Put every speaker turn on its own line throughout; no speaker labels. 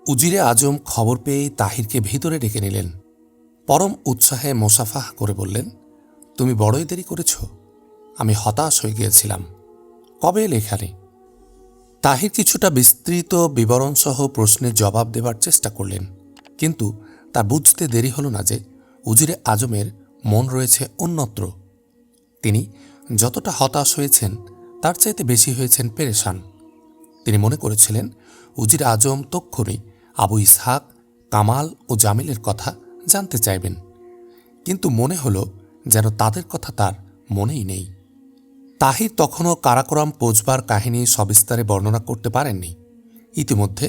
উজিরে আজম খবর পেয়েই তাহিরকে ভিতরে ডেকে নিলেন। পরম উৎসাহে মোসাফাহ করে বললেন, তুমি বড়ই দেরি করেছ। আমি হতাশ হয়ে গিয়েছিলাম। কবে এলে এখানে? তাহির কিছুটা বিস্তৃত বিবরণসহ প্রশ্নের জবাব দেবার চেষ্টা করলেন, কিন্তু তা বুঝতে দেরি হল না যে উজিরে আজমের মন রয়েছে অন্যত্র। তিনি যতটা হতাশ হয়েছেন তার চাইতে বেশি হয়েছেন পেরেশান। তিনি মনে করেছিলেন উজিরে আজম তক্ষুনি আবু ইসহাক, কামাল ও জামিলের কথা জানতে চাইবেন, কিন্তু মনে হল যেন তাদের কথা তার মনেই নেই। তাহির তখনও কারাকোরাম পৌঁছবার কাহিনী সবিস্তারে বর্ণনা করতে পারেননি। ইতিমধ্যে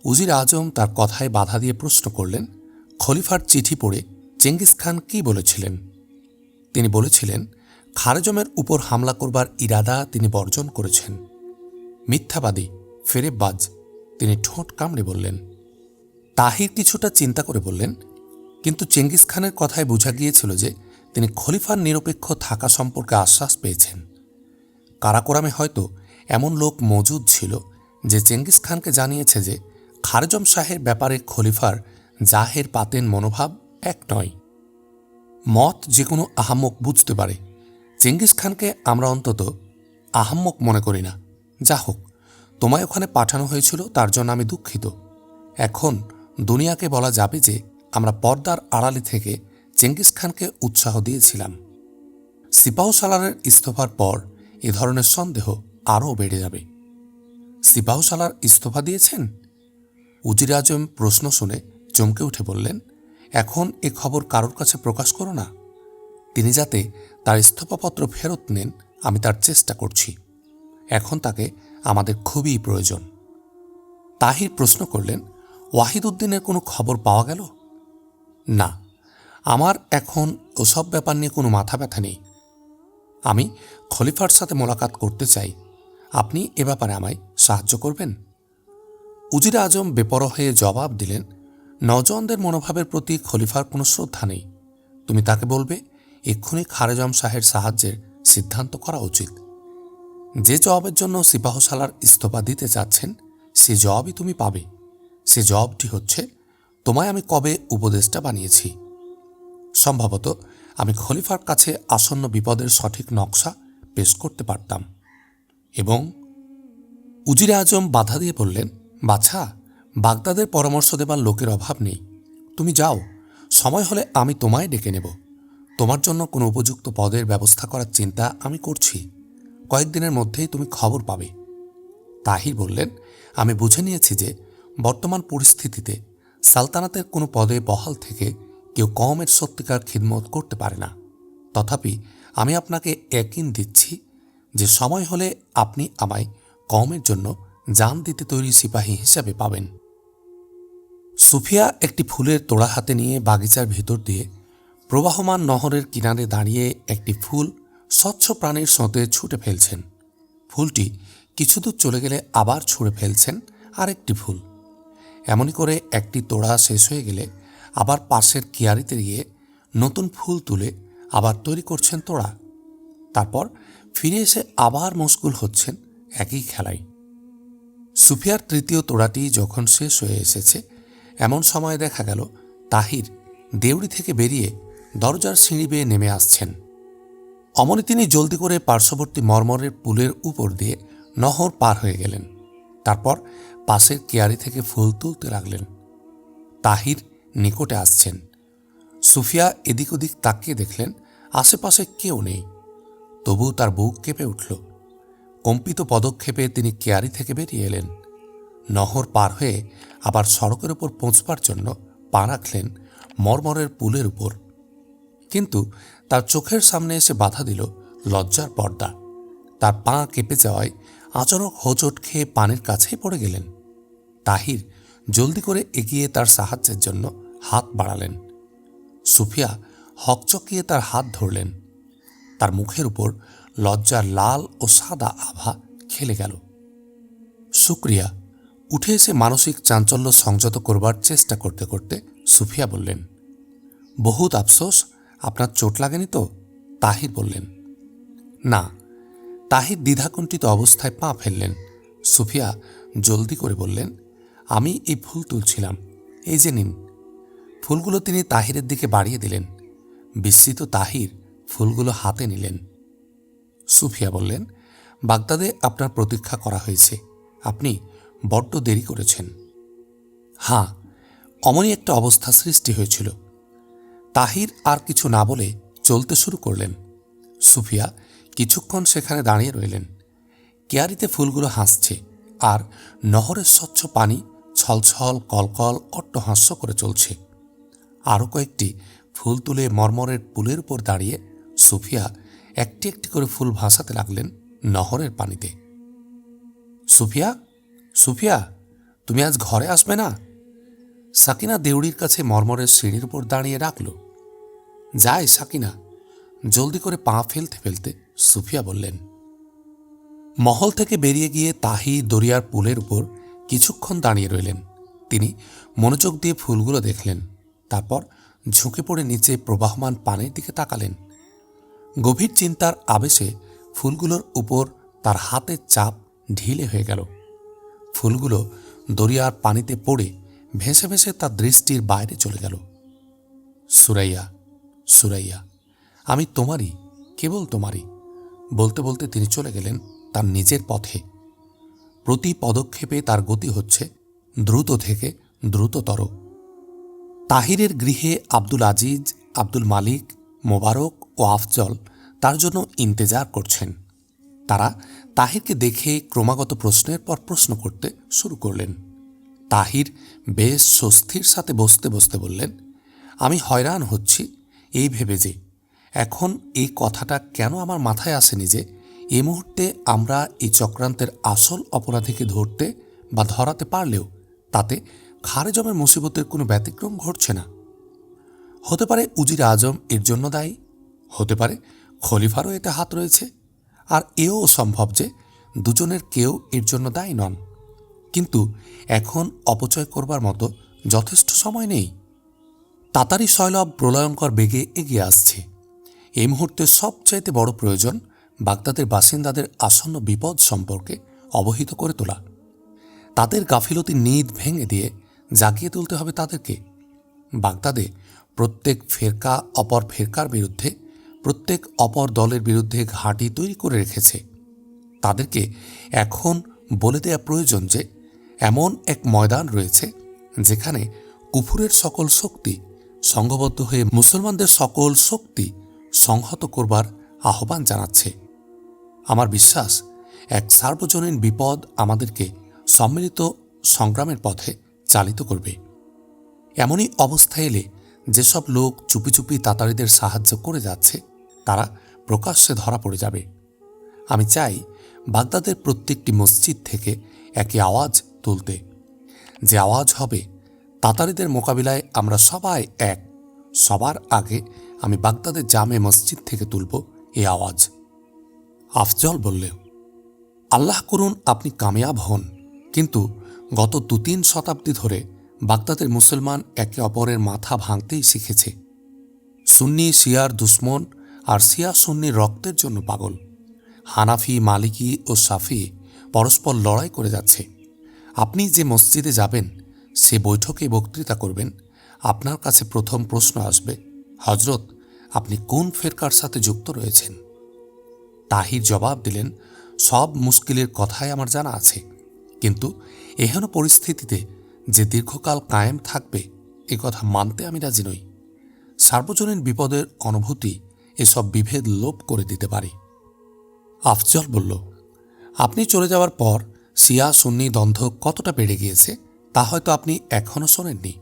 উজির আজম তার কথায় বাধা দিয়ে প্রশ্ন করলেন, খলিফার চিঠি পড়ে চেঙ্গিস খান কী বলেছিলেন? তিনি বলেছিলেন খারেজমের উপর হামলা করবার ইরাদা তিনি বর্জন করেছেন। মিথ্যাবাদী, ফেরেববাজ, তিনি ঠোঁট কামড়ে বললেন। তাহির কিছুটা চিন্তা করে বললেন, কিন্তু চেঙ্গিস খানের কথায় বোঝা গিয়েছিল যে তিনি খলিফার নিরপেক্ষ থাকা সম্পর্কে আশ্বাস পেয়েছেন। কারাকোরামে হয়তো এমন লোক মজুদ ছিল যে চেঙ্গিস খানকে জানিয়েছে যে খারেজম শাহের ব্যাপারে খলিফার জাহের পাতেন মনোভাব এক নয়। মত যে কোনো আহাম্মক বুঝতে পারে, চেঙ্গিস খানকে আমরা অন্তত আহাম্মক মনে করি না। যা হোক, তোমায় ওখানে পাঠানো হয়েছিল তার জন্য আমি দুঃখিত। এখন দুনিয়াকে বলা যাবে যে আমরা পর্দার আড়ালে থেকে চেঙ্গিস খানকে উৎসাহ দিয়েছিলাম। সিপাহসালারের ইস্তফার পর এ ধরনের সন্দেহ আরও বেড়ে যাবে। সিপাহসালার ইস্তফা দিয়েছেন? উজির আজম প্রশ্ন শুনে চমকে উঠে বললেন, এখন এ খবর কারোর কাছে প্রকাশ করো না। তিনি যাতে তার ইস্তফাপত্র ফেরত নেন আমি তার চেষ্টা করছি। এখন তাকে আমাদের খুবই প্রয়োজন। তাহির প্রশ্ন করলেন, ওয়াহিদ উদ্দিনের কোনো খবর পাওয়া গেল? না, আমার এখন ওসব ব্যাপার নিয়ে কোনো মাথা ব্যথা নেই। আমি খলিফার সাথে মোলাকাত করতে চাই। আপনি এ ব্যাপারে আমায় সাহায্য করবেন? উজির আজম বেপরোয়া হয়ে জবাব দিলেন, নওজওয়ানদের মনোভাবের প্রতি খলিফার কোনো শ্রদ্ধা নেই। তুমি তাকে বলবে এক্ষুনি খারেজম শাহের সাহায্যের সিদ্ধান্ত করা উচিত। যে জবাবের জন্য সিপাহসালার ইস্তফা দিতে চাচ্ছেন সে জবাবই তুমি পাবে। সে জবাবটি হচ্ছে, তোমায় আমি কবে উপদেষ্টা বানিয়েছি? সম্ভবত আমি খলিফার কাছে আসন্ন বিপদের সঠিক নকশা পেশ করতে পারতাম। এবং উজিরে আজম বাধা দিয়ে বললেন, বাছা, বাগদাদের পরামর্শ দেবার লোকের অভাব নেই। তুমি যাও, সময় হলে আমি তোমায় ডেকে নেব। তোমার জন্য কোনো উপযুক্ত পদের ব্যবস্থা করার চিন্তা আমি করছি। কয়েকদিনের মধ্যেই তুমি খবর পাবে। তাহির বললেন, আমি বুঝে নিয়েছি যে বর্তমান পরিস্থিতিতে সালতানাতের কোনো পদে বহাল থেকে কেউ কওমের সত্যিকার খিদমত করতে পারে না। তথাপি আমি আপনাকে ইয়াকিন দিচ্ছি যে সময় হলে আপনি আমায় কওমের জন্য জান দিতে তৈরি সিপাহী হিসাবে পাবেন। সুফিয়া একটি ফুলের তোড়া হাতে নিয়ে বাগিচার ভিতর দিয়ে প্রবাহমান নহরের কিনারে দাঁড়িয়ে একটি ফুল স্বচ্ছ প্রাণীর স্রোতে ছুটে ফেলছেন। ফুলটি কিছু দূর চলে গেলে আবার ছুঁড়ে ফেলছেন আরেকটি ফুল। এমনি করে একটি তোড়া শেষ হয়ে গেলে আবার পাশের কিয়ারিতে গিয়ে নতুন ফুল তুলে আবার তৈরি করছেন তোড়া। তারপর ফিরে এসে আবার মশগুল হচ্ছেন একই খেলায়। সুফিয়ার তৃতীয় তোড়াটি যখন শেষ হয়ে এসেছে এমন সময় দেখা গেল তাহির দেউড়ি থেকে বেরিয়ে দরজার সিঁড়ি বেয়ে নেমে আসছেন। অমনি তিনি জলদি করে পার্শ্ববর্তী মর্মরের পুলের উপর দিয়ে নহর পার হয়ে গেলেন। তারপর পাশের কেয়ারি থেকে ফুল তুলতে লাগলেন। তাহির নিকটে আসছেন। সুফিয়া এদিক ওদিক তাকিয়ে দেখলেন আশেপাশে কেউ নেই। তবু তার বুক কেঁপে উঠল। কম্পিত পদক্ষেপে তিনি কেয়ারি থেকে বেরিয়ে এলেন। নহর পার হয়ে আবার সড়কের উপর পৌঁছবার জন্য পা রাখলেন মরমরের পুলের উপর। কিন্তু তার চোখের সামনে এসে বাধা দিল লজ্জার পর্দা। তার পা কেঁপে যাওয়ায় আচরক হোঁচট খেয়ে পানির কাছেই পড়ে গেলেন। তাহির জলদি করে এগিয়ে তার সাহায্যের জন্য হাত বাড়ালেন। সুফিয়া হকচকিয়ে তার হাত ধরলেন। তার মুখের উপর লজ্জার লাল ও সাদা আভা খেলে গেল। শুক্রিয়া। উঠে এসে মানসিক চাঞ্চল্য সংযত করবার চেষ্টা করতে করতে সুফিয়া বললেন, বহুত আফসোস, আপনার চোট লাগেনি তো? তাহির বললেন, না। তাহির দ্বিধাকুণ্ঠিত অবস্থায় পা ফেললেন। সুফিয়া জলদি করে বললেন, আমি এই ফুল তুলছিলাম, এই যে নিন। ফুলগুলো তিনি তাহিরের দিকে বাড়িয়ে দিলেন। বিস্মিত তাহির ফুলগুলো হাতে নিলেন। সুফিয়া বললেন, বাগদাদে আপনার প্রতীক্ষা করা হয়েছে, আপনি বড্ড দেরি করেছেন। হ্যাঁ, অমনই একটা অবস্থা সৃষ্টি হয়েছিল। তাহির আর কিছু না বলে চলতে শুরু করলেন। সুফিয়া কিছুক্ষণ সেখানে দাঁড়িয়ে রইলেন। কেয়ারিতে ফুলগুলো হাসছে, আর নহরের স্বচ্ছ পানি ছলছল কলকল অট্টহাস্য করে চলছে। আরও কয়েকটি ফুল তুলে মরমরের পুলের উপর দাঁড়িয়ে সুফিয়া একটি একটি করে ফুল ভাসাতে লাগলেন নহরের পানিতে। সুফিয়া, সুফিয়া, তুমি আজ ঘরে আসবে না? সাকিনা দেউড়ির কাছে মরমরের সিঁড়ির উপর দাঁড়িয়ে ডাকল। যায় সাকিনা, জলদি করে পা ফেলতে ফেলতে সুফিয়া বললেন। মহল থেকে বেরিয়ে গিয়ে তাহি দরিয়ার পুলের উপর কিছুক্ষণ দাঁড়িয়ে রইলেন। তিনি মনোযোগ দিয়ে ফুলগুলো দেখলেন, তারপর ঝুঁকে পড়ে নিচে প্রবাহমান পানির দিকে তাকালেন। গভীর চিন্তার আবেশে ফুলগুলোর উপর তার হাতের চাপ ঢিলে হয়ে গেল। ফুলগুলো দরিয়ার পানিতে পড়ে ভেসে ভেসে তার দৃষ্টির বাইরে চলে গেল। সুরাইয়া, সুরাইয়া, আমি তোমারই, কেবল তোমারই, বলতে বলতে তিনি চলে গেলেন তার নিজের পথে। প্রতি পদক্ষেপে তার গতি হচ্ছে দ্রুত থেকে দ্রুততর। তাহিরের গৃহে আব্দুল আজিজ, আব্দুল মালিক, মোবারক ও আফজল তার জন্য ইন্তেজার করছেন। তারা তাহিরকে দেখে ক্রমাগত প্রশ্নের পর প্রশ্ন করতে শুরু করলেন। তাহির বেশ স্বস্তির সাথে বসতে বসতে বললেন, আমি হয়রান হচ্ছি এই ভেবে যে এখন এই কথাটা কেন আমার মাথায় আসেনি যে এই মুহূর্তে আমরা এই চক্রান্তের আসল অপরাধীকে ধরতে বা ধরাতে পারলেও তাতে খারেজমের মুসিবতের কোনো ব্যতিক্রম ঘটছে না। হতে পারে উজির আজম এর জন্য দায়ী, হতে পারে খলিফারও এতে হাত রয়েছে, আর এও সম্ভব যে দুজনের কেউ এর জন্য দায়ী নন। কিন্তু এখন অপচয় করবার মতো যথেষ্ট সময় নেই। তাতারি শৈলব প্রলয়ঙ্কর বেগে এগিয়ে আসছে। এই মুহূর্তে সবচাইতে বড় প্রয়োজন বাগদাদের বাসিন্দাদের আসন্ন বিপদ সম্পর্কে অবহিত করে তোলা। তাদের গাফিলতির নিদ ভেঙে দিয়ে জাগিয়ে তুলতে হবে তাদেরকে। বাগদাদে প্রত্যেক ফেরকা অপর ফেরকার বিরুদ্ধে, প্রত্যেক অপর দলের বিরুদ্ধে ঘাঁটি তৈরি করে রেখেছে। তাদেরকে এখন বলে দেয়া প্রয়োজন যে এমন এক ময়দান রয়েছে যেখানে কুফুরের সকল শক্তি সংঘবদ্ধ হয়ে মুসলমানদের সকল শক্তি সংহত করবার আহ্বান জানাচ্ছে। আমার বিশ্বাস এক সার্বজনীন বিপদ আমাদেরকে সম্মিলিত সংগ্রামের পথে চালিত করবে। এমনই অবস্থা এলে যেসব লোক চুপি চুপি তাতারিদের সাহায্য করে যাচ্ছে তারা প্রকাশ্যে ধরা পড়ে যাবে। আমি চাই বাগদাদের প্রত্যেকটি মসজিদ থেকে একই আওয়াজ তুলতে, যে আওয়াজ হবে তাতারিদের মোকাবিলায় আমরা সবাই এক। সবার আগে আমি বাগদাদের জামে মসজিদ থেকে তুলব এই আওয়াজ। আফজল বললে, আল্লাহ করুন আপনি কামিয়াব হন, কিন্তু গত ২-৩ শতাব্দী ধরে বাগদাদের মুসলমান একে অপরের মাথা ভাঙতেই শিখেছে। সুন্নি শিয়ার দুশ্মন আর শিয়া সুন্নির রক্তের জন্য পাগল। হানাফি, মালিকি ও শাফি পরস্পর লড়াই করে যাচ্ছে। আপনি যে মসজিদে যাবেন, সে বৈঠকে বক্তৃতা করবেন, আপনার কাছে প্রথম প্রশ্ন আসবে, হজরত আপনি কোন ফেরকার সাথে যুক্ত রয়েছেন? তাহির জবাব দিলেন, সব মুশকিলের কথাই আমার জানা আছে, কিন্তু এহেন পরিস্থিতিতে যে দীর্ঘকাল কায়েম থাকবে এ কথা মানতে আমি রাজি নই। সার্বজনীন বিপদের অনুভূতি এসব বিভেদ লোপ করে দিতে পারে। আফজল বলল, আপনি চলে যাওয়ার পর শিয়া সুন্নি দ্বন্দ্ব কতটা বেড়ে গিয়েছে তা হয়তো আপনি এখনও শোনেননি।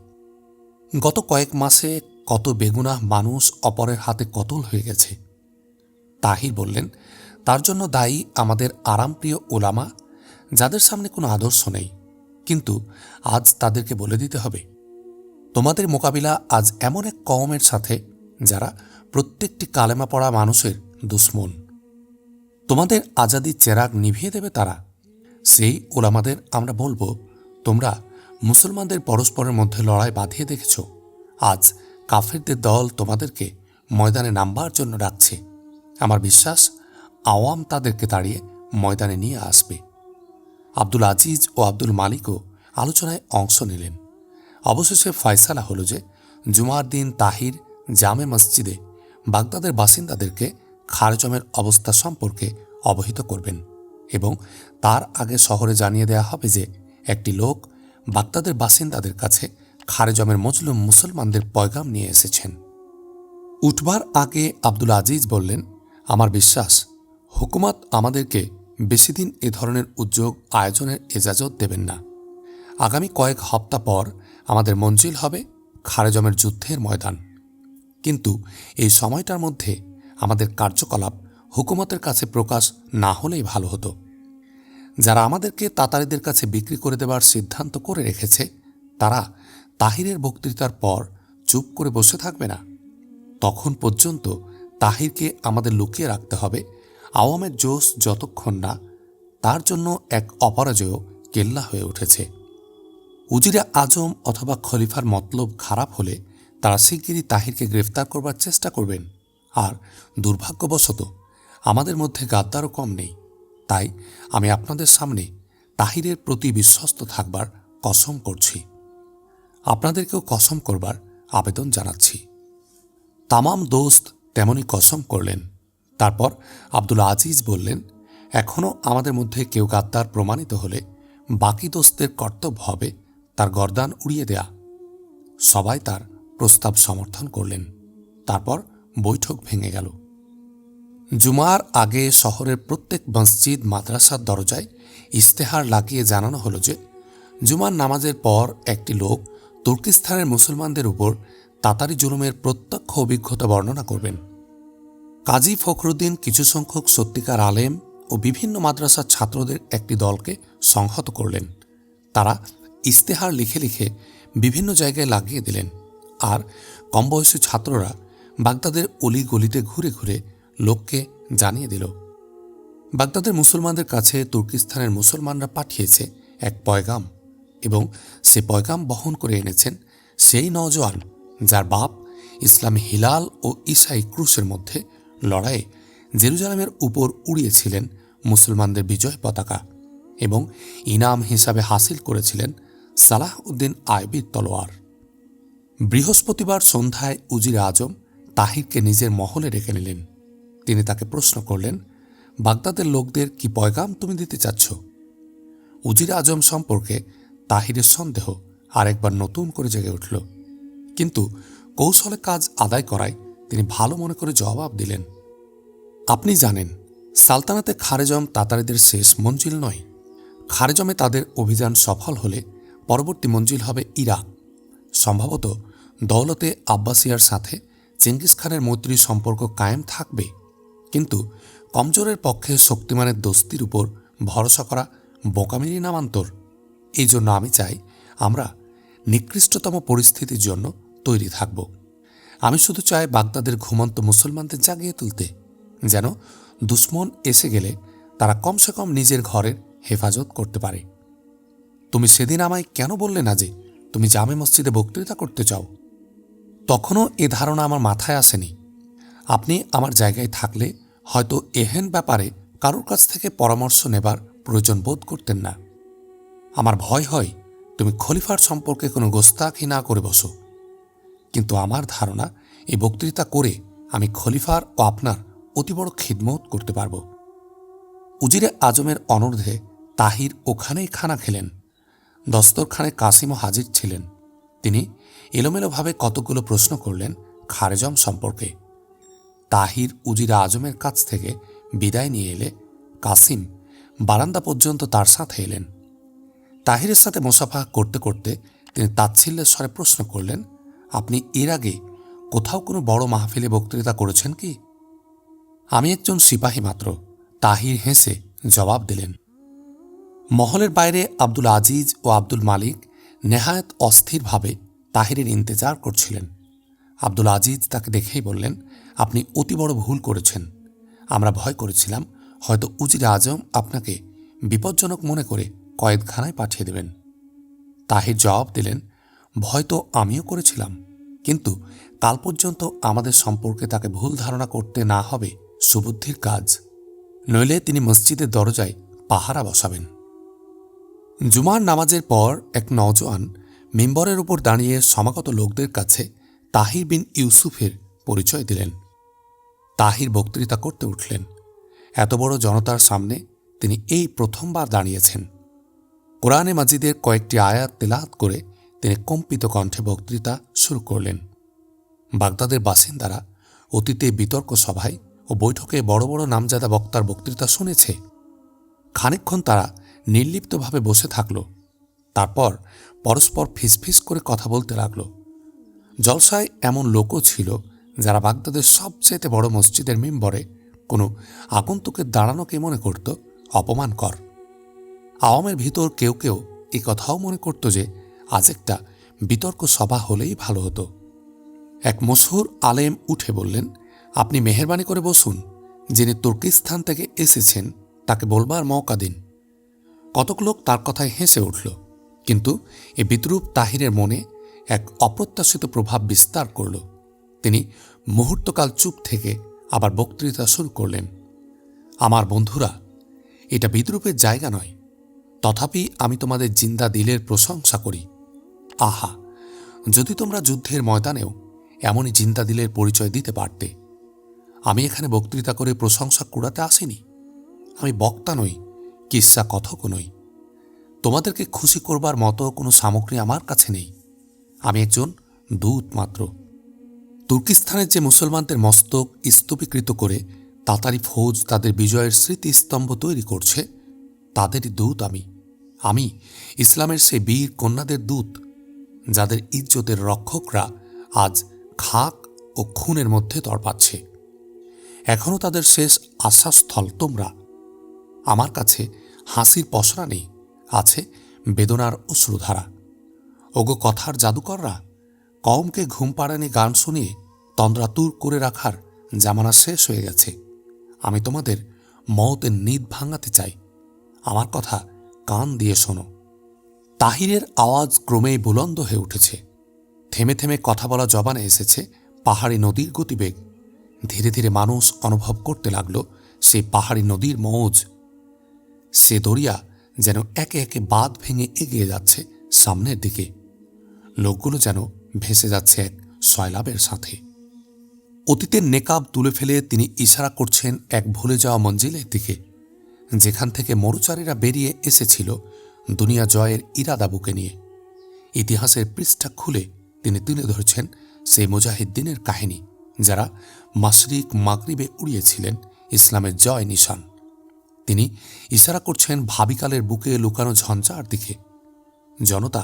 গত কয়েক মাসে কত বেগুনাহ মানুষ অপরের হাতে কতল হয়ে গেছে। তাহির বললেন, তার জন্য দায়ী আমাদের আরামপ্রিয় ওলামা, যাদের সামনে কোনো আদর্শ নেই, কিন্তু আজ তাদেরকে বলে দিতে হবে, তোমাদের মোকাবিলা আজ এমন এক কওমের সাথে যারা প্রত্যেকটি কালেমা পড়া মানুষের দুশ্মন। তোমাদের আজাদির চেরাগ নিভিয়ে দেবে তারা। সেই ওলামাদের আমরা বলবো, তোমরা মুসলমানদের পরস্পরের মধ্যে লড়াই বাঁধিয়ে দেখেছ, আজ কাফেরদের দল তোমাদেরকে ময়দানে নামবার জন্য ডাকছে। আমার বিশ্বাস আওয়াম তাদেরকে তাড়িয়ে ময়দানে নিয়ে আসবে। আব্দুল আজিজ ও আব্দুল মালিকও আলোচনায় অংশ নিলেন। অবশেষে ফয়সালা হল যে জুমার দিন তাহির জামে মসজিদে বাগদাদের বাসিন্দাদেরকে খারেজমের অবস্থা সম্পর্কে অবহিত করবেন এবং তার আগে শহরে জানিয়ে দেওয়া হবে যে একটি লোক বাগদাদের বাসিন্দাদের কাছে খারেজমের মজলুম মুসলমানদের পয়গাম নিয়ে এসেছেন। উঠবার আগে আব্দুল আজিজ বললেন, আমার বিশ্বাস হুকুমত আমাদেরকে বেশিদিন এ ধরনের উদ্যোগ আয়োজনের এজাজত দেবেন না। আগামী কয়েক হপ্তাহ পর আমাদের মঞ্জিল হবে খারেজমের যুদ্ধের ময়দান। কিন্তু এই সময়টার মধ্যে আমাদের কার্যকলাপ হুকুমতের কাছে প্রকাশ না হলেই ভালো হতো। যারা আমাদেরকে তাতারিদের কাছে বিক্রি করে দেবার সিদ্ধান্ত করে রেখেছে তারা তাহিরের বক্তৃতার পর চুপ করে বসে থাকবে না। তখন পর্যন্ত তাহিরকে আমাদের লুকিয়ে রাখতে হবে আওয়ামের জোশ যতক্ষণ না তার জন্য এক অপরাজয় কেল্লা হয়ে উঠেছে। উজিরে আজম অথবা খলিফার মতলব খারাপ হলে তারা শিগগিরই তাহিরকে গ্রেফতার করবার চেষ্টা করবেন। আর দুর্ভাগ্যবশত আমাদের মধ্যে গাদ্দারও কম নেই। তাই আমি আপনাদের সামনে তাহিরের প্রতি বিশ্বস্ত থাকবার কসম করছি। আপনাদেরকেও কসম করবার আবেদন জানাচ্ছি। তামাম দোস্ত তেমনই কসম করলেন। তারপর আব্দুল আজিজ বললেন, এখনও আমাদের মধ্যে কেউ গাদ্দার প্রমাণিত হলে বাকি দোস্তের কর্তব্য হবে তার গর্দান উড়িয়ে দেয়া। সবাই তার প্রস্তাব সমর্থন করলেন। তারপর বৈঠক ভেঙে গেল। জুমার আগে শহরের প্রত্যেক মসজিদ মাদ্রাসার দরজায় ইশতেহার লাগিয়ে জানানো হলো যে জুমার নামাজের পর একটি লোক তুর্কিস্তানের মুসলমানদের উপর তাতারি জুলুমের প্রত্যক্ষ অভিজ্ঞতা বর্ণনা করবেন। কাজী ফখরুদ্দিন কিছু সংখ্যক সত্যিকার আলেম ও বিভিন্ন মাদ্রাসার ছাত্রদের একটি দলকে সংহত করলেন। তারা ইশতেহার লিখে লিখে বিভিন্ন জায়গায় লাগিয়ে দিলেন। আর কমবয়সী ছাত্ররা বাগদাদের অলি গলিতে ঘুরে ঘুরে লোককে জানিয়ে দিল বাগদাদের মুসলমানদের কাছে তুর্কিস্তানের মুসলমানরা পাঠিয়েছে এক পয়গাম এবং সে পয়গাম বহন করে এনেছেন সেই নওজোয়ান যার বাপ ইসলামী হিলাল ও ঈসাই ক্রুশের মধ্যে লড়াইয়ে জেরুজালেমের উপর উড়িয়েছিলেন মুসলমানদের বিজয় পতাকা এবং ইনাম হিসাবে হাসিল করেছিলেন সালাহ উদ্দিন আইবির তলোয়ার। বৃহস্পতিবার সন্ধ্যায় উজিরে আজম তাহিরকে নিজের মহলে ডেকে নিলেন। তিনি তাকে প্রশ্ন করলেন, বাগদাদের লোকদের কি পয়গাম তুমি দিতে চাচ্ছ? উজিরে আজম সম্পর্কে তাহিরের সন্দেহ আরেকবার নতুন করে জেগে উঠল। কিন্তু কৌশলে কাজ আদায় করায় তিনি ভালো মনে করে জবাব দিলেন, আপনি জানেন সালতানাতে খারেজম তাতারিদের শেষ মঞ্জিল নয়। খারেজমে তাদের অভিযান সফল হলে পরবর্তী মঞ্জিল হবে ইরাক। সম্ভবত দৌলতে আব্বাসিয়ার সাথে চেঙ্গিস খানের মৈত্রী সম্পর্ক কায়েম থাকবে, কিন্তু কমজোরের পক্ষে শক্তিমানের দোস্তির উপর ভরসা করা বোকামিরি নামান্তর। এই জন্য আমি চাই আমরা নিকৃষ্টতম পরিস্থিতির জন্য তৈরি থাকব। আমি শুধু চাই বাগদাদের ঘুমন্ত মুসলমানদের জাগিয়ে তুলতে, যেন দুশ্মন এসে গেলে তারা কমসে কম নিজের ঘরের হেফাজত করতে পারে। তুমি সেদিন আমায় কেন বললে না যে তুমি জামে মসজিদে বক্তৃতা করতে চাও? তখনও এ ধারণা আমার মাথায় আসেনি। আপনি আমার জায়গায় থাকলে হয়তো এহেন ব্যাপারে কারোর কাছ থেকে পরামর্শ নেবার প্রয়োজন বোধ করতেন না। আমার ভয় হয় তুমি খলিফার সম্পর্কে কোনো গোস্তাখি না করে বসো। কিন্তু আমার ধারণা এই বক্তৃতা করে আমি খলিফার ও আপনার অতি বড় খিদমত করতে পারব। উজিরে আজমের অনুরোধে তাহির ওখানেই খানা খেলেন। দস্তরখানে কাসিমও হাজির ছিলেন। তিনি এলোমেলোভাবে কতগুলো প্রশ্ন করলেন খারেজম সম্পর্কে। তাহির উজিরে আজমের কাছ থেকে বিদায় নিয়ে এলে কাসিম বারান্দা পর্যন্ত তার সাথে এলেন। তাহিরের সাথে মোসাফা করতে করতে তিনি তাচ্ছিল্যের স্বরে প্রশ্ন করলেন, আপনি এর আগে কোথাও কোনো বড় মাহফিলে বক্তৃতা করেছেন কি? আমি একজন সিপাহী মাত্র, তাহির হেসে জবাব দিলেন। মহলের বাইরে আব্দুল আজিজ ও আব্দুল মালিক নেহায়েত অস্থিরভাবে তাহিরের ইন্তেজার করছিলেন। আব্দুল আজিজ তাকে দেখেই বললেন, আপনি অতি বড় ভুল করেছেন। আমরা ভয় করেছিলাম হয়তো উজিরে আজম আপনাকে বিপজ্জনক মনে করে কয়েদখানায় পাঠিয়ে দেবেন। তাহির জবাব দিলেন, ভয় তো আমিও করেছিলাম, কিন্তু কাল পর্যন্ত আমাদের সম্পর্কে তাকে ভুল ধারণা করতে না হবে সুবুদ্ধির কাজ, নইলে তিনি মসজিদের দরজায় পাহারা বসাবেন। জুমার নামাজের পর এক নওজোয়ান মিম্বরের উপর দাঁড়িয়ে সমাগত লোকদের কাছে তাহির বিন ইউসুফের পরিচয় দিলেন। তাহির বক্তৃতা করতে উঠলেন। এত বড় জনতার সামনে তিনি এই প্রথমবার দাঁড়িয়েছেন। কোরআনে মাজিদের কয়েকটি আয়াত তেলাওয়াত করে তিনি কম্পিত কণ্ঠে বক্তৃতা শুরু করলেন। বাগদাদের বাসিন্দারা অতীতে বিতর্ক সভায় ও বৈঠকে বড় বড় নামজাদা বক্তার বক্তৃতা শুনেছে। খানিকক্ষণ তারা নির্লিপ্তভাবে বসে থাকল। তারপর পরস্পর ফিসফিস করে কথা বলতে লাগল। জলসায় এমন লোকও ছিল যারা বাগদাদের সবচেয়ে বড় মসজিদের মিম্বরে কোনো আগন্তুকের দাঁড়ানোকে মনে করত অপমানকর। আওয়ামের ভিতর কেউ কেউ এ কথাও মনে করত যে আজ একটা বিতর্ক সভা হলেই ভালো হতো। এক মশহুর আলেম উঠে বললেন, আপনি মেহেরবানি করে বসুন, যিনি তুর্কিস্তান থেকে এসেছেন তাকে বলবার মওকা দিন। কতক লোক তার কথায় হেসে উঠল, কিন্তু এ বিদ্রূপ তাহিরের মনে এক অপ্রত্যাশিত প্রভাব বিস্তার করল। তিনি মুহূর্তকাল চুপ থেকে আবার বক্তৃতা শুরু করলেন। আমার বন্ধুরা, এটা বিদ্রূপের জায়গা নয়, তথাপি আমি তোমাদের জিন্দা দিলের প্রশংসা করি। আহা, যদি তোমরা যুদ্ধের ময়দানেও এমনই জিন্দা দিলের পরিচয় দিতে পারতে। আমি এখানে বক্তৃতা করে প্রশংসা কুড়াতে আসিনি। আমি বক্তা নই, কিস্সা কথকও নই। তোমাদেরকে খুশি করবার মতো কোনো সামগ্রী আমার কাছে নেই। আমি একজন দূত মাত্র। তুর্কিস্তানের যে মুসলমানদের মস্তক স্তূপীকৃত করে তাতারি ফৌজ তাদের বিজয়ের স্মৃতিস্তম্ভ তৈরি করছে, তাদেরই দূত আমি। আমি ইসলামের সেই বীর কন্যাদের দূত, যাদের ইজ্জতের রক্ষকরা আজ খাক ও খুনের মধ্যে তড়পাচ্ছে। এখনও তাদের শেষ আশাস্থল তোমরা। আমার কাছে হাসির পসরা নেই, আছে বেদনার অশ্রুধারা। ওগো কথার জাদুকররা, কওমকে ঘুম পাড়ানি গান শুনিয়ে তন্দ্রাতুর করে রাখার জামানা শেষ হয়ে গেছে। আমি তোমাদের মওতের নিদ ভাঙাতে চাই। আমার কথা কান দিয়ে শোনো। তাহিরের আওয়াজ ক্রমেই বুলন্দ হয়ে উঠেছে। থেমে থেমে কথা বলা জবানে এসেছে পাহাড়ি নদীর গতিবেগ। ধীরে ধীরে মানুষ অনুভব করতে লাগল সেই পাহাড়ি নদীর মৌজ। সে দরিয়া যেন একে একে বাঁধ ভেঙে এগিয়ে যাচ্ছে সামনের দিকে। লোকগুলো যেন ভেসে যাচ্ছে এক সয়লাবের সাথে। অতীতের নেকাব তুলে ফেলে তিনি ইশারা করছেন এক ভুলে যাওয়া মঞ্জিলের দিকে, যেখান থেকে মরুচারীরা বেরিয়ে এসেছিল দুনিয়া জয়ের ইরাদা বুকে নিয়ে। ইতিহাসের পৃষ্ঠা খুলে তিনি তুলে ধরছেন সেই মুজাহিদ্দিনের কাহিনী, যারা মাশরিক মাগরিবে উড়িয়েছিলেন ইসলামের জয় নিশান। তিনি ইশারা করছেন ভাবিকালের বুকে লুকানো ঝঞ্ঝার দিকে। জনতা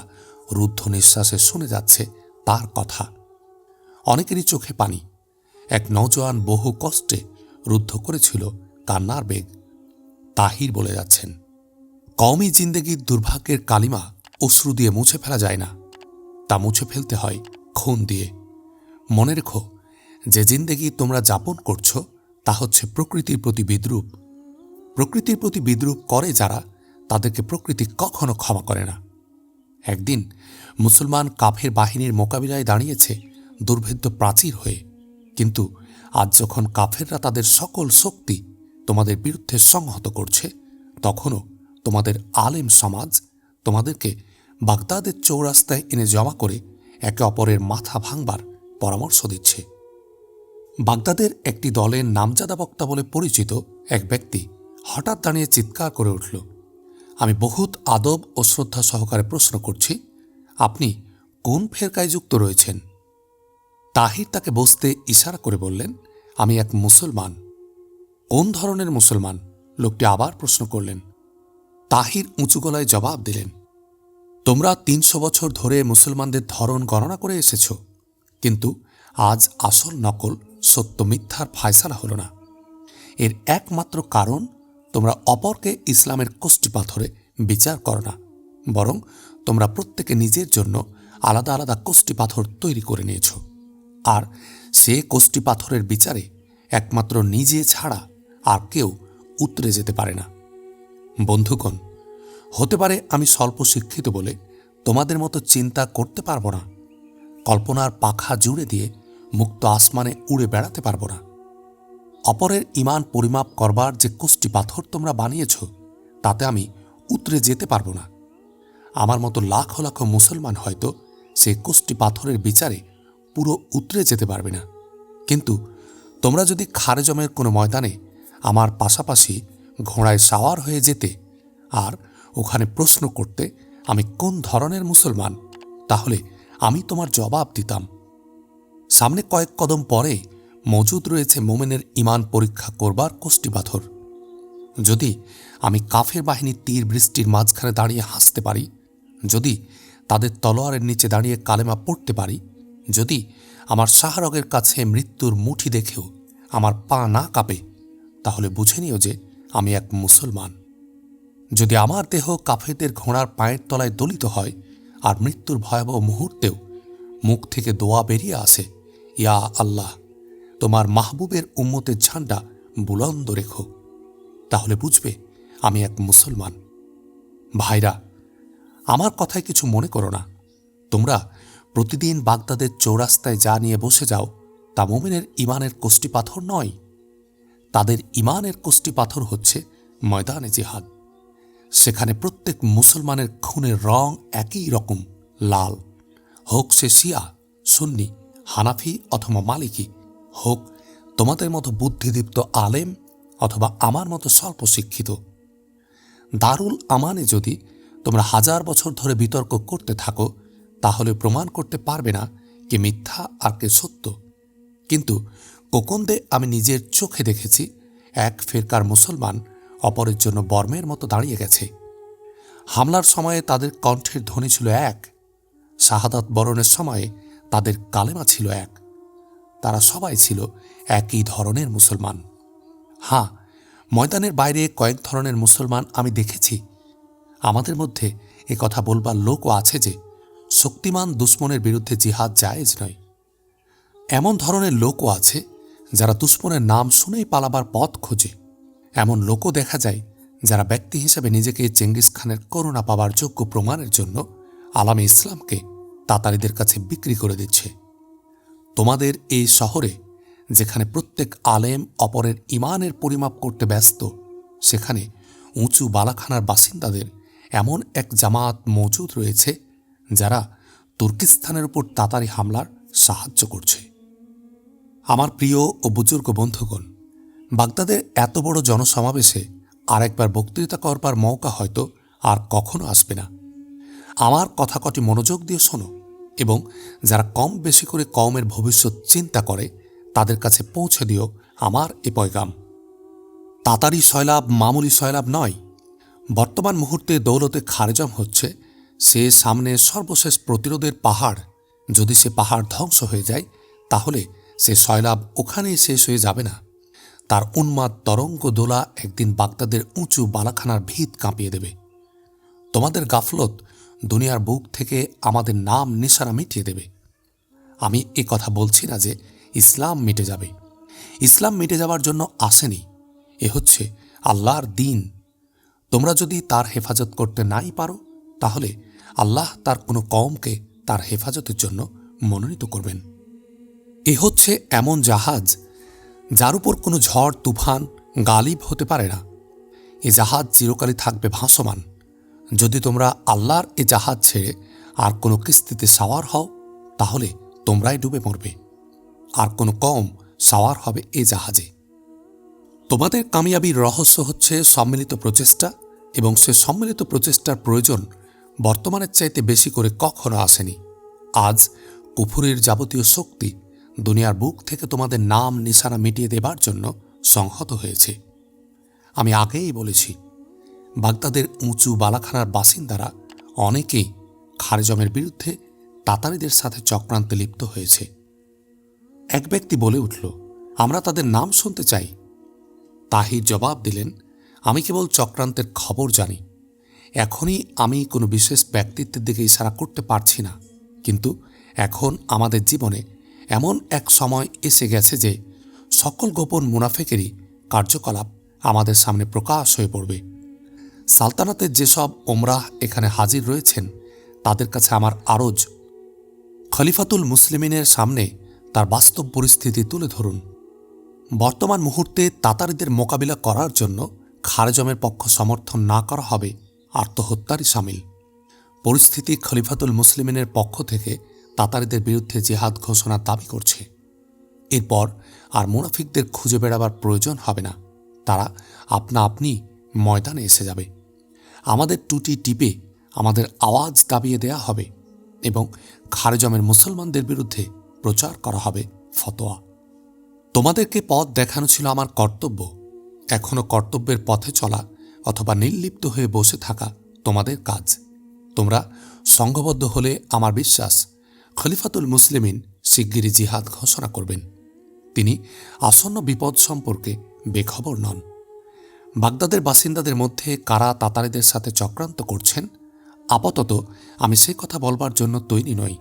রুদ্ধ নিঃশ্বাসে শুনে যাচ্ছে তার কথা। অনেকেরই চোখে পানি। এক নওজোয়ান বহু কষ্টে রুদ্ধ করেছিল কান্নার বেগ। তাহির বলে যাচ্ছেন, কওমি জিন্দেগির দুর্ভাগ্যের কালিমা অশ্রু দিয়ে মুছে ফেলা যায় না, তা মুছে ফেলতে হয় খুন দিয়ে। মনে রেখো, যে জিন্দেগি তোমরা যাপন করছো তা হচ্ছে প্রকৃতির প্রতি বিদ্রূপ। প্রকৃতির প্রতি বিদ্রূপ করে যারা, তাদেরকে প্রকৃতি কখনো ক্ষমা করে না। একদিন মুসলমান কাফের বাহিনীর মোকাবিলায় দাঁড়িয়েছে দুর্ভেদ্য প্রাচীর হয়ে, কিন্তু আজ যখন কাফেররা তাদের সকল শক্তি তোমাদের বিরুদ্ধে সংহত করছে, তখনও তোমাদের আলেম সমাজ তোমাদেরকে বাগদাদের চৌরাস্তায় এনে জমা করে একে অপরের মাথা ভাঙবার পরামর্শ দিচ্ছে। বাগদাদের একটি দলের নামজাদা বক্তা বলে পরিচিত এক ব্যক্তি হঠাৎ দাঁড়িয়ে চিৎকার করে উঠল, আমি বহুত আদব ও শ্রদ্ধা সহকারে প্রশ্ন করছি, আপনি কোন ফেরকায় যুক্ত রয়েছেন? তাহির তাকে বসতে ইশারা করে বললেন, আমি এক মুসলমান। কোন ধরনের মুসলমান? লোকটি আবার প্রশ্ন করলেন। তাহির উঁচু গলায় জবাব দিলেন, তোমরা ৩০০ বছর ধরে মুসলমানদের ধরন গণনা করে এসেছ, কিন্তু আজ আসল নকল সত্য মিথ্যার ফায়সালা হল না। এর একমাত্র কারণ, তোমরা অপরকে ইসলামের কষ্টি পাথরে বিচার করো না, বরং তোমরা প্রত্যেকে নিজের জন্য আলাদা আলাদা কষ্টি পাথর তৈরি করে নিয়েছ। আর সে কষ্টি পাথরের বিচারে একমাত্র নিজে ছাড়া আর কেউ উতরে যেতে পারে না। বন্ধুগণ, হতে পারে আমি স্বল্প শিক্ষিত বলে তোমাদের মতো চিন্তা করতে পারব না, কল্পনার পাখা জুড়ে দিয়ে মুক্ত আসমানে উড়ে বেড়াতে পারব না। অপরের ঈমান পরিমাপ করবার যে কষ্টি পাথর তোমরা বানিয়েছ, তাতে আমি উতরে যেতে পারব না। আমার মতো লাখ লাখ মুসলমান হয়তো সেই কোষ্টি পাথরের বিচারে পুরো উতরে যেতে পারবে না, কিন্তু তোমরা যদি খারেজমের কোনো ময়দানে আমার পাশাপাশি ঘোড়ায় সাওয়ার হয়ে যেতে আর ওখানে প্রশ্ন করতে আমি কোন ধরনের মুসলমান, তাহলে আমি তোমার জবাব দিতাম। সামনে কয়েক কদম পরে মজুদ রয়েছে মোমেনের ঈমান পরীক্ষা করবার কোষ্টি পাথর। যদি আমি কাফের বাহিনীর তীর বৃষ্টির মাঝখানে দাঁড়িয়ে হাসতে পারি, যদি তাদের তলোয়ারের নিচে দাঁড়িয়ে কালেমা পড়তে পারি, যদি আমার শাহরগের কাছে মৃত্যুর মুঠি দেখেও আমার পা না কাঁপে, তাহলে বুঝে নিও যে আমি এক মুসলমান। যদি আমার দেহ কাফেরদের ঘোড়ার পায়ের তলায় দলিত হয় আর মৃত্যুর ভয়াবহ মুহূর্তেও মুখ থেকে দোয়া বেরিয়ে আসে, ইয়া আল্লাহ, তোমার মাহবুবের উম্মতের ঝান্ডা বুলন্দ রেখো, তাহলে বুঝবে আমি এক মুসলমান। ভাইরা, আমার কথায় কিছু মনে করো না। তোমরা প্রতিদিন বাগদাদের চৌরাস্তায় যা নিয়ে বসে যাও তা মোমেনের ঈমানের কোষ্টি পাথর নয়। তাদের ঈমানের কোষ্টি পাথর হচ্ছে ময়দানে জিহাদ। সেখানে প্রত্যেক মুসলমানের খুনের রং একই রকম, লাল। হোক সে শিয়া, সুন্নি, হানাফি অথবা মালিকি, হোক তোমাদের মতো বুদ্ধিদীপ্ত আলেম অথবা আমার মতো স্বল্প শিক্ষিত। দারুল আমানে যদি তোমরা 1000 বছর ধরে বিতর্ক করতে থাকো, তাহলে প্রমাণ করতে পারবে না কে মিথ্যা আর কে সত্য। কিন্তু কোকন্দে আমি নিজের চোখে দেখেছি এক ফিরকার মুসলমান অপরের জন্য বর্মের মতো দাঁড়িয়ে গেছে। হামলার সময়ে তাদের কণ্ঠের ধ্বনি ছিল এক, শাহাদাত বরণের সময়ে তাদের কালেমা ছিল এক। তারা সবাই ছিল একই ধরনের মুসলমান। হ্যাঁ, ময়দানের বাইরে কয়েক ধরনের মুসলমান আমি দেখেছি। আমাদের মধ্যে এ কথা বলবার লোকও আছে যে শক্তিমান দুশ্মনের বিরুদ্ধে জিহাদ জায়েজ নয়। এমন ধরনের লোকও আছে যারা দুশ্মনের নাম শুনেই পালাবার পথ খোঁজে। এমন লোকও দেখা যায় যারা ব্যক্তি হিসেবে নিজেকে চেঙ্গিস খানের করুণা পাবার যোগ্য প্রমাণের জন্য আলামে ইসলামকে তাতারিদের কাছে বিক্রি করে দিচ্ছে। তোমাদের এই শহরে যেখানে প্রত্যেক আলেম অপরের ঈমানের পরিমাপ করতে ব্যস্ত, সেখানে উঁচু বালাখানার বাসিন্দাদের এমন এক জামাত মজুদ রয়েছে যারা তুর্কিস্তানের উপর তাতারি হামলার সাহায্য করছে। আমার প্রিয় ও বুজুর্গ বন্ধুগণ, বাগদাদের এত বড় জনসমাবেশে আরেকবার বক্তৃতা করবার মৌকা হয়তো আর কখনো আসবে না। আমার কথা কটি মনোযোগ দিয়ে শোনো এবং যারা কম বেশি করে কওমের ভবিষ্যৎ চিন্তা করে তাদের কাছে পৌঁছে দিও আমার এ পয়গাম। তাতারি সয়লাব মামুলি সয়লাব নয়। বর্তমান মুহূর্তে দৌলতে খারেজম হচ্ছে সে সামনে সর্বশেষ প্রতিরোধের পাহাড়। যদি সে পাহাড় ধ্বংস হয়ে যায়, তাহলে সে সয়লাব ওখানেই শেষ হয়ে যাবে না। তার উন্মাদ তরঙ্গ দোলা একদিন বাগদাদের উঁচু বালাখানার ভিত কাঁপিয়ে দেবে। তোমাদের গাফলত দুনিয়ার বুক থেকে আমাদের নাম নিশানা মিটিয়ে দেবে। আমি এ কথা বলছি না যে ইসলাম মিটে যাবে। ইসলাম মিটে যাবার জন্য আসেনি। এ হচ্ছে আল্লাহর দিন। তোমরা যদি তার হেফাজত করতে নাই পারো, তাহলে আল্লাহ তার কোনো কওমকে তার হেফাজতের জন্য মনোনীত করবেন। এ হচ্ছে এমন জাহাজ যার উপর কোনো ঝড় তুফান গালিব হতে পারে না। এ জাহাজ চিরকালই থাকবে ভাসমান। যদি তোমরা আল্লাহর এ জাহাজ ছেড়ে আর কোনো কিস্তিতে সাওয়ার হও, তাহলে তোমরাই ডুবে মরবে, আর কোনো কওম সাওয়ার হবে এ জাহাজে। তোমাদের কামিয়াবির রহস্য হচ্ছে সম্মিলিত প্রচেষ্টা, এবং সে সম্মিলিত প্রচেষ্টার প্রয়োজন বর্তমানের চাইতে বেশি করে কখনো আসেনি। আজ কুফুরের যাবতীয় শক্তি দুনিয়ার বুক থেকে তোমাদের নাম নিশানা মিটিয়ে দেবার জন্য সংহত হয়েছে। আমি আগেই বলেছি, বাগদাদের উঁচু বালাখানার বাসিন্দারা অনেকেই খারেজমের বিরুদ্ধে তাতারিদের সাথে চক্রান্তে লিপ্ত হয়েছে। এক ব্যক্তি বলে উঠল, আমরা তাদের নাম শুনতে চাই। তাহির জবাব দিলেন, আমি কেবল চক্রান্তের খবর জানি। এখনই আমি কোনো বিশেষ ব্যক্তিত্বের দিকে ইশারা করতে পারছি না, কিন্তু এখন আমাদের জীবনে এমন এক সময় এসে গেছে যে সকল গোপন মুনাফেকেরই কার্যকলাপ আমাদের সামনে প্রকাশ হয়ে পড়বে। সালতানাতের যেসব ওমরাহ এখানে হাজির রয়েছেন, তাদের কাছে আমার আরজ, খলিফাতুল মুসলিমিনের সামনে তার বাস্তব পরিস্থিতি তুলে ধরুন। বর্তমান মুহূর্তে তাতারিদের মোকাবিলা করার জন্য খারেজমের পক্ষ সমর্থন না করা হবে আত্মহত্যারই সামিল। পরিস্থিতি খলিফাতুল মুসলিমিনের পক্ষ থেকে তাতারিদের বিরুদ্ধে জিহাদ ঘোষণার দাবি করছে। এরপর আর মুনাফিকদের খুঁজে বেড়াবার প্রয়োজন হবে না, তারা আপনা আপনি ময়দানে এসে যাবে। আমাদের টুটি টিপে আমাদের আওয়াজ দাবিয়ে দেয়া হবে এবং খারেজমের মুসলমানদের বিরুদ্ধে প্রচার করা হবে ফতোয়া। তোমাদেরকে পথ দেখানো ছিল আমার কর্তব্য, এখনও কর্তব্যের পথে চলা অথবা নির্লিপ্ত হয়ে বসে থাকা তোমাদের কাজ। তোমরা সংঘবদ্ধ হলে আমার বিশ্বাস খলিফাতুল মুসলিমিন শিগগিরই জিহাদ ঘোষণা করবেন। তিনি আসন্ন বিপদ সম্পর্কে বেখবর নন। বাগদাদের বাসিন্দাদের মধ্যে কারা তাতারিদের সাথে চক্রান্ত করছেন, আপাতত আমি সে কথা বলবার জন্য তৈরি নই।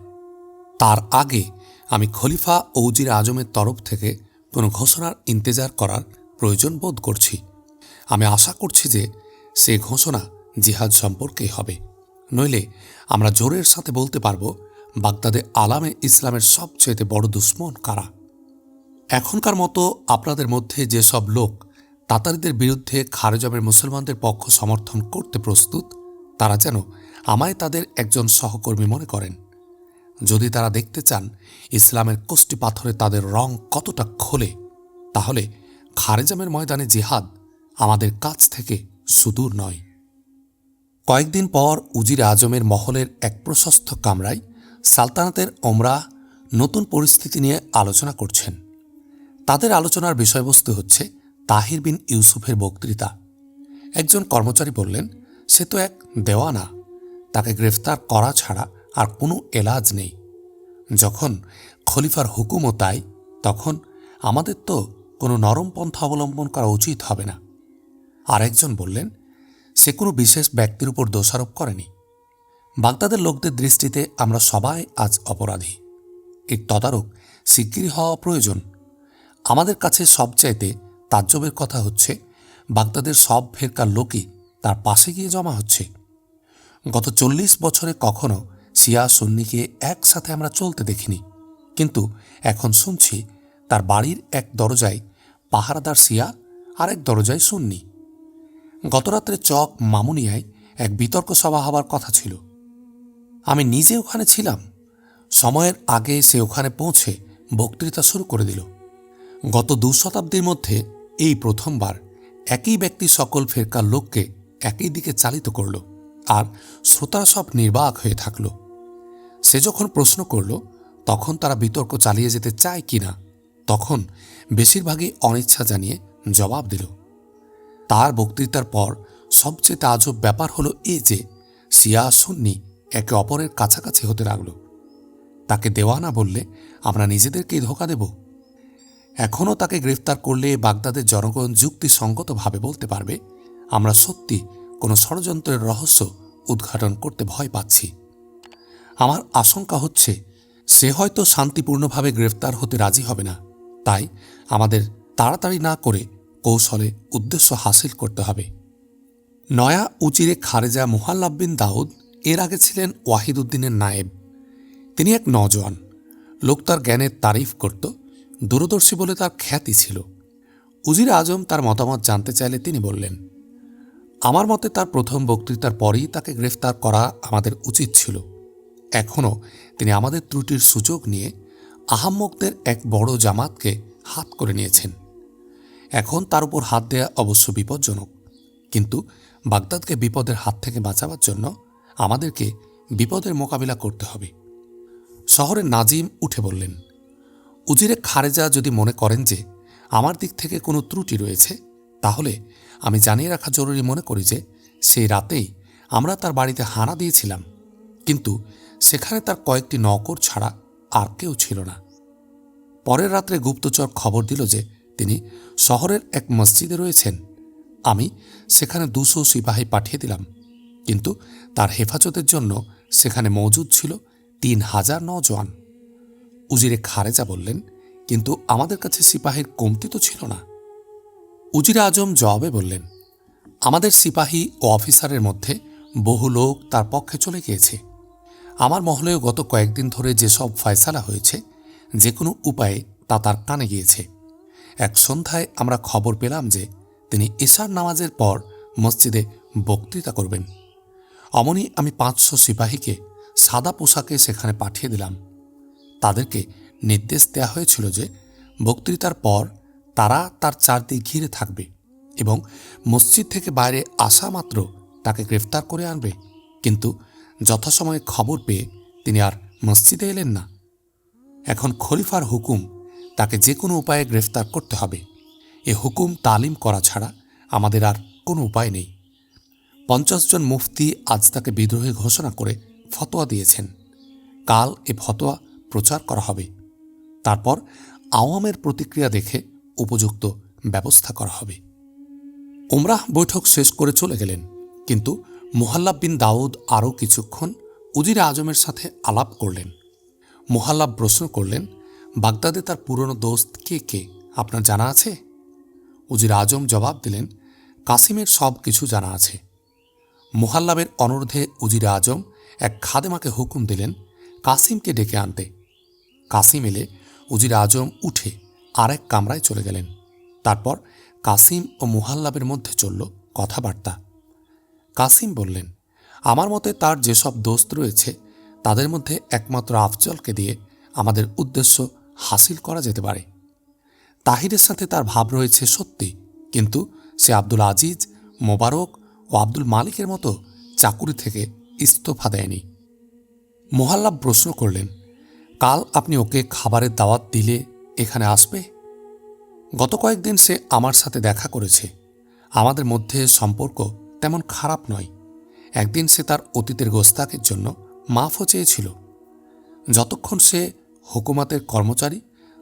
তার আগে আমি খলিফা ও উজির আজমের তরফ থেকে কোনো ঘোষণার ইন্তেজার করার প্রয়োজন বোধ করছি। আমি আশা করছি যে সে ঘোষণা জিহাদ সম্পর্কেই হবে, নইলে আমরা জোরের সাথে বলতে পারব বাগদাদে আলামে ইসলামের সবচেয়ে বড় দুশ্মন কারা। এখনকার মতো আপনাদের মধ্যে যেসব লোক তাতারিদের বিরুদ্ধে খারেজমের মুসলমানদের পক্ষ সমর্থন করতে প্রস্তুত, তারা যেন আমায় তাদের একজন সহকর্মী মনে করেন। যদি তারা দেখতে চান ইসলামের কষ্টি পাথরে তাদের রং কতটা খোলে, তাহলে খারেজমের ময়দানে জিহাদ আমাদের কাছ থেকে সুদূর নয়। কয়েকদিন পর উজির আজমের মহলের এক প্রশস্ত কামরায় সালতানাতের ওমরা নতুন পরিস্থিতি নিয়ে আলোচনা করছেন। তাদের আলোচনার বিষয়বস্তু হচ্ছে তাহির বিন ইউসুফের বক্তৃতা। একজন কর্মচারী বললেন, সে তো এক দেওয়ানা, তাকে গ্রেফতার করা ছাড়া আর কোনো এলাজ নেই। যখন খলিফার হুকুমও তাই, তখন আমাদের তো কোনো নরম পন্থা অবলম্বন করা উচিত হবে না। আর একজন বললেন, সে কোনো বিশেষ ব্যক্তির উপর দোষারোপ করেনি। বাগদাদের লোকদের দৃষ্টিতে আমরা সবাই আজ অপরাধী। এর তদারক শিগগিরই হওয়া প্রয়োজন। আমাদের কাছে সবচাইতে তাজ্জবের কথা হচ্ছে বাগদাদের সব ফেরকার লোকই তার পাশে গিয়ে জমা হচ্ছে। গত 40 বছরে কখনো শিয়া সুন্নিকে একসাথে আমরা চলতে দেখিনি, কিন্তু এখন শুনছি তার বাড়ির এক দরজায় পাহারাদার শিয়া আর এক দরজায় সুন্নি। গতরাত্রে চক মামুনিয়ায় এক বিতর্ক সভা হবার কথা ছিল। আমি নিজে ওখানে ছিলাম। সময়ের আগে সে ওখানে পৌঁছে বক্তৃতা শুরু করে দিল। গত 2 শতাব্দীর মধ্যে এই প্রথমবার একই ব্যক্তি সকল ফেরকার লোককে একই দিকে চালিত করল, আর শ্রোতারা সব নির্বাক হয়ে থাকল। সে যখন প্রশ্ন করল তখন তারা বিতর্ক চালিয়ে যেতে চায় কিনা, তখন বেশিরভাগই অনিচ্ছা জানিয়ে জবাব দিল। তার বক্তৃতার পর সবচেয়ে তাজ্জব ব্যাপার হলো এই যে শিয়া সুন্নি একে অপরের কাছাকাছি হতে লাগল। তাকে দেওয়ানা বললে আমরা নিজেদেরকেই ধোঁকা দেব। এখনও তাকে গ্রেফতার করলে বাগদাদের জনগণ যুক্তিসঙ্গতভাবে বলতে পারবে আমরা সত্যি কোনো ষড়যন্ত্রের রহস্য উদ্ঘাটন করতে ভয় পাচ্ছি। আমার আশঙ্কা হচ্ছে সে হয়তো শান্তিপূর্ণভাবে গ্রেফতার হতে রাজি হবে না। তাই আমাদের তাড়াতাড়ি না করে কৌশলে উদ্দেশ্য হাসিল করতে হবে। নয়া উজিরে খারেজা মুহাল্লাব বিন দাউদ এর আগে ছিলেন ওয়াহিদ উদ্দিনের নায়েব। তিনি এক নওজোয়ান লোক, তার জ্ঞানের তারিফ করত, দূরদর্শী বলে তার খ্যাতি ছিল। উজির আজম তার মতামত জানতে চাইলে তিনি বললেন, আমার মতে তার প্রথম বক্তৃতার পরই তাকে গ্রেফতার করা আমাদের উচিত ছিল। এখনও তিনি আমাদের ত্রুটির সুযোগ নিয়ে আহাম্মকদের এক বড় জামাতকে হাত করে নিয়েছেন। এখন তার উপর হাত দেয়া অবশ্য বিপজ্জনক, কিন্তু বাগদাদকে বিপদের হাত থেকে বাঁচাবার জন্য আমাদেরকে বিপদের মোকাবিলা করতে হবে। শহরের নাজিম উঠে বললেন, উজিরে খারেজা যদি মনে করেন যে আমার দিক থেকে কোনো ত্রুটি রয়েছে, তাহলে আমি জানিয়ে রাখা জরুরি মনে করি যে সেই রাতেই আমরা তার বাড়িতে হানা দিয়েছিলাম, কিন্তু সেখানে তার কয়েকটি নওকর ছাড়া আর কেউ ছিল না। পরের রাত্রে গুপ্তচর খবর দিল যে তিনি শহরের এক মসজিদে রয়েছেন। আমি সেখানে 200 সিপাহী পাঠিয়ে দিলাম, কিন্তু তার হেফাজতের জন্য সেখানে মজুদ ছিল 3000 নওজোয়ান। উজিরে খারেজা বললেন, কিন্তু আমাদের কাছে সিপাহীর কমতি তো ছিল না। উজিরে আজম জবাবে বললেন, আমাদের সিপাহী ও অফিসারের মধ্যে বহু লোক তার পক্ষে চলে গিয়েছে। আমার মহলেও গত কয়েকদিন ধরে যেসব ফয়সালা হয়েছে, যে কোনো উপায়ে তা তার কানে গিয়েছে। এক সন্ধ্যায় আমরা খবর পেলাম যে তিনি ইশার নামাজের পর মসজিদে বক্তৃতা করবেন। অমনি আমি 500 সিপাহীকে সাদা পোশাকে সেখানে পাঠিয়ে দিলাম। তাদেরকে নির্দেশ দেওয়া হয়েছিল যে বক্তৃতার পর তারা তার চারদিক ঘিরে থাকবে এবং মসজিদ থেকে বাইরে আসা মাত্র তাকে গ্রেফতার করে আনবে। কিন্তু যথাসময়ে খবর পেয়ে তিনি আর মসজিদে এলেন না। এখন খলিফার হুকুম, তাকে যে কোনো উপায়ে গ্রেফতার করতে হবে। এ হুকুম তালিম করা ছাড়া আমাদের আর কোনো উপায় নেই। 50 জন মুফতি আজ তাকে বিদ্রোহী ঘোষণা করে ফতোয়া দিয়েছেন। কাল এ ফতোয়া প্রচার করা হবে। তারপর আওয়ামের প্রতিক্রিয়া দেখে উপযুক্ত ব্যবস্থা করা হবে। উমরাহ বৈঠক শেষ করে চলে গেলেন, কিন্তু মুহাল্লাব বিন দাউদ আরও কিছুক্ষণ উজিরে আজমের সাথে আলাপ করলেন। মুহাল্লাব প্রশ্ন করলেন, বাগদাদে তার পুরনো দোস্ত কে কে আপনার জানা আছে? উজির আজম জবাব দিলেন, কাসিমের সব কিছু জানা আছে। মুহাল্লাবের অনুরোধে উজির আজম এক খাদেমাকে হুকুম দিলেন কাসিমকে ডেকে আনতে। কাসিম এলে উজির আজম উঠে আরেক কামরায় চলে গেলেন। তারপর কাসিম ও মুহাল্লাবের মধ্যে চলল কথাবার্তা। কাসিম বললেন, আমার মতে তার যেসব দোস্ত রয়েছে তাদের মধ্যে একমাত্র আফজলকে দিয়ে আমাদের উদ্দেশ্য হাসিল করা যেতে পারে। তাহিরের সাথে তার ভাব রয়েছে সত্যি, কিন্তু সে আব্দুল আজিজ, মোবারক ও আব্দুল মালিকের মতো চাকুরি থেকে ইস্তফা দেয়নি। মুহাল্লাব প্রশ্ন করলেন, কাল আপনি ওকে খাবারের দাওয়াত দিলে এখানে আসবে? গত কয়েকদিন সে আমার সাথে দেখা করেছে। আমাদের মধ্যে সম্পর্ক তেমন খারাপ নয়। একদিন সে তার অতীতের গোস্তাকের জন্য মাফও চেয়েছিল। যতক্ষণ সে হুকুমাতের কর্মচারী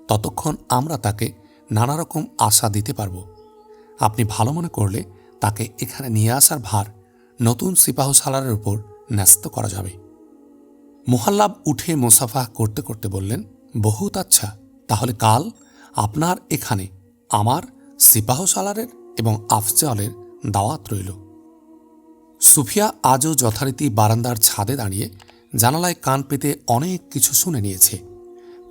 ততক্ষণ আমরা তাকে নানা রকম আশা দিতে পারব। আপনি ভালো মনে করলে তাকে এখানে নিয়ে আসার ভার নতুন সিপাহ সালারের উপর ন্যস্ত করা যাবে। মুহাল্লাব উঠে মোসাফা করতে করতে বললেন, বহুত আচ্ছা, তাহলে কাল আপনার এখানে আমার সিপাহ সালারের এবং আফজালের দাওয়াত রইল। সুফিয়া আজও যথারীতি বারান্দার ছাদে দাঁড়িয়ে জানালায় কান পেতে অনেক কিছু শুনে নিয়েছে।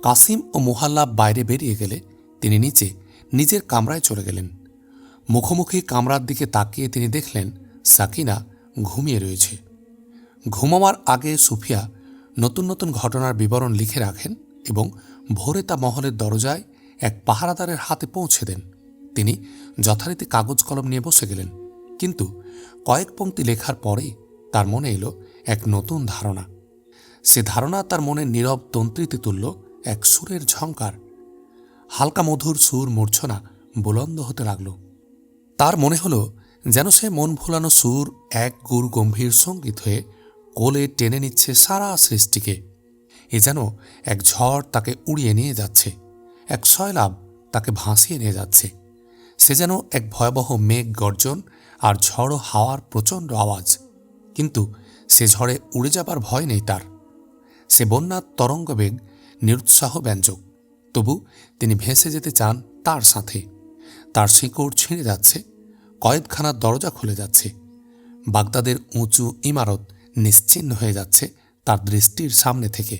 কাসিম ও মুহাল্লাব বাইরে বেরিয়ে গেলে তিনি নিচে নিজের কামরায় চলে গেলেন। মুখোমুখি কামরার দিকে তাকিয়ে তিনি দেখলেন সাকিনা ঘুমিয়ে রয়েছে। ঘুমাবার আগে সুফিয়া নতুন নতুন ঘটনার বিবরণ লিখে রাখেন এবং ভোরে তা মহলের দরজায় এক পাহারাদারের হাতে পৌঁছে দেন। তিনি যথারীতি কাগজ কলম নিয়ে বসে গেলেন, কিন্তু কয়েক পংক্তি লেখার পরেই তার মনে এলো এক নতুন ধারণা। সে ধারণা তার মনের নীরব তন্ত্রীতে তুলল এক সুরের ঝঙ্কার। হালকা মধুর সুর মূর্ছনা বুলন্দ হতে লাগল। তার মনে হলো যেন সে মন ভোলানো সুর এক গুর গম্ভীর সঙ্গীত হয়ে কোলে টেনে নিচ্ছে সারা সৃষ্টিকে। এ যেন এক ঝড় তাকে উড়িয়ে নিয়ে যাচ্ছে, এক সয়লাব তাকে ভাসিয়ে নিয়ে যাচ্ছে। সে যেন এক ভয়াবহ মেঘ গর্জন আর ঝড়ো হাওয়ার প্রচণ্ড আওয়াজ, কিন্তু সে ঝড়ে উড়ে যাবার ভয় নেই তার। সে বন্যার তরঙ্গবেগ নিরুৎসাহ ব্যঞ্জক, তবু তিনি ভেসে যেতে চান তার সাথে। তার শিকড় ছিঁড়ে যাচ্ছে, কয়েদখানার দরজা খুলে যাচ্ছে, বাগদাদের উঁচু ইমারত নিশ্চিহ্ন হয়ে যাচ্ছে তার দৃষ্টির সামনে থেকে।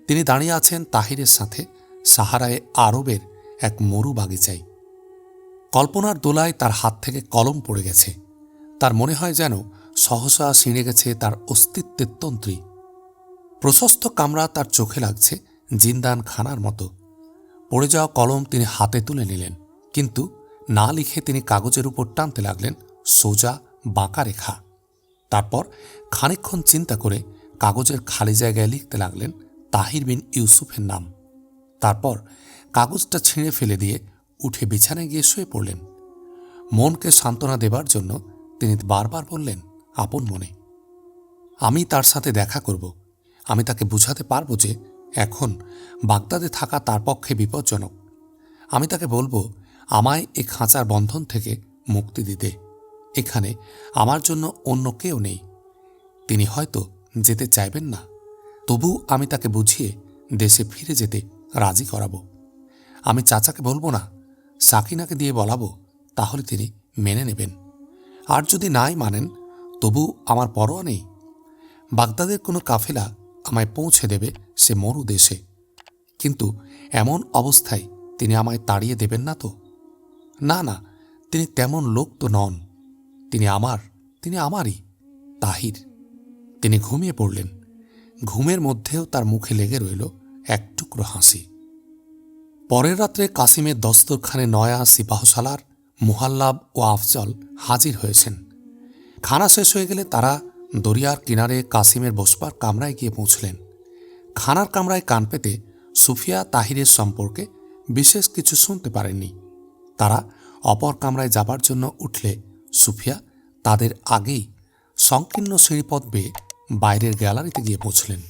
তিনি দাঁড়িয়ে আছেন তাহিরের সাথে সাহারায় আরবের এক মরু বাগিচায়। কল্পনার দোলায় তার হাত থেকে কলম পড়ে গেছে। তার মনে হয় যেন সহসা ছিঁড়ে গেছে তার অস্তিত্বের তন্ত্রী। প্রশস্ত কামরা তার চোখে লাগছে জিন্দান খানার মতো। পড়ে যাওয়া কলম তিনি হাতে তুলে নিলেন, কিন্তু না লিখে তিনি কাগজের উপর টানতে লাগলেন সোজা বাঁকা রেখা। তারপর খানিকক্ষণ চিন্তা করে কাগজের খালি জায়গায় লিখতে লাগলেন তাহির বিন ইউসুফের নাম। তারপর কাগজটা ছিঁড়ে ফেলে দিয়ে উঠে বিছানায় গিয়ে শুয়ে পড়লেন। মনকে সান্ত্বনা দেবার জন্য তিনি বারবার বললেন আপন মনে, আমি তার সাথে দেখা করব। আমি তাকে বুঝাতে পারব যে এখন বাগদাদে থাকা তার পক্ষে বিপজ্জনক। আমি তাকে বলবো আমায় এ খাঁচার বন্ধন থেকে মুক্তি দিতে। এখানে আমার জন্য অন্য কেউ নেই। তিনি হয়তো যেতে চাইবেন না, তবু আমি তাকে বুঝিয়ে দেশে ফিরে যেতে রাজি করাবো। আমি চাচাকে বলবো না, সাকিনাকে দিয়ে বলাবো, তাহলে তিনি মেনে নেবেন। আর যদি নাই মানেন তবু আমার পরোয়া নেই। বাগদাদের কোনো কাফেলা আমায় পৌঁছে দেবে সে মরু দেশে, কিন্তু এমন অবস্থায় তিনি আমায় তাড়িয়ে দেবেন না তো? না না, তিনি তেমন লোক তো নন। তিনি আমারই তাহির। তিনি ঘুমিয়ে পড়লেন। ঘুমের মধ্যেও তার মুখে লেগে রইল এক টুকরো হাসি। পরের রাত্রে কাসিমের দস্তরখানে নয়া, সিপাহসালার, মুহাল্লাব ও আফজল হাজির হয়েছেন। খানা শেষ হয়ে গেলে তারা দরিয়ার কিনারে কাসিমের বসবার কামরায় গিয়ে পৌঁছলেন। খানার কামরায় কান পেতে সুফিয়া তাহিরের সম্পর্কে বিশেষ কিছু শুনতে পারেননি। তারা অপর কামরায় যাবার জন্য উঠলে সুফিয়া তাদের আগেই সংকীর্ণ সিঁড়িপথ বেয়ে বাইরের গ্যালারিতে গিয়ে পৌঁছলেন।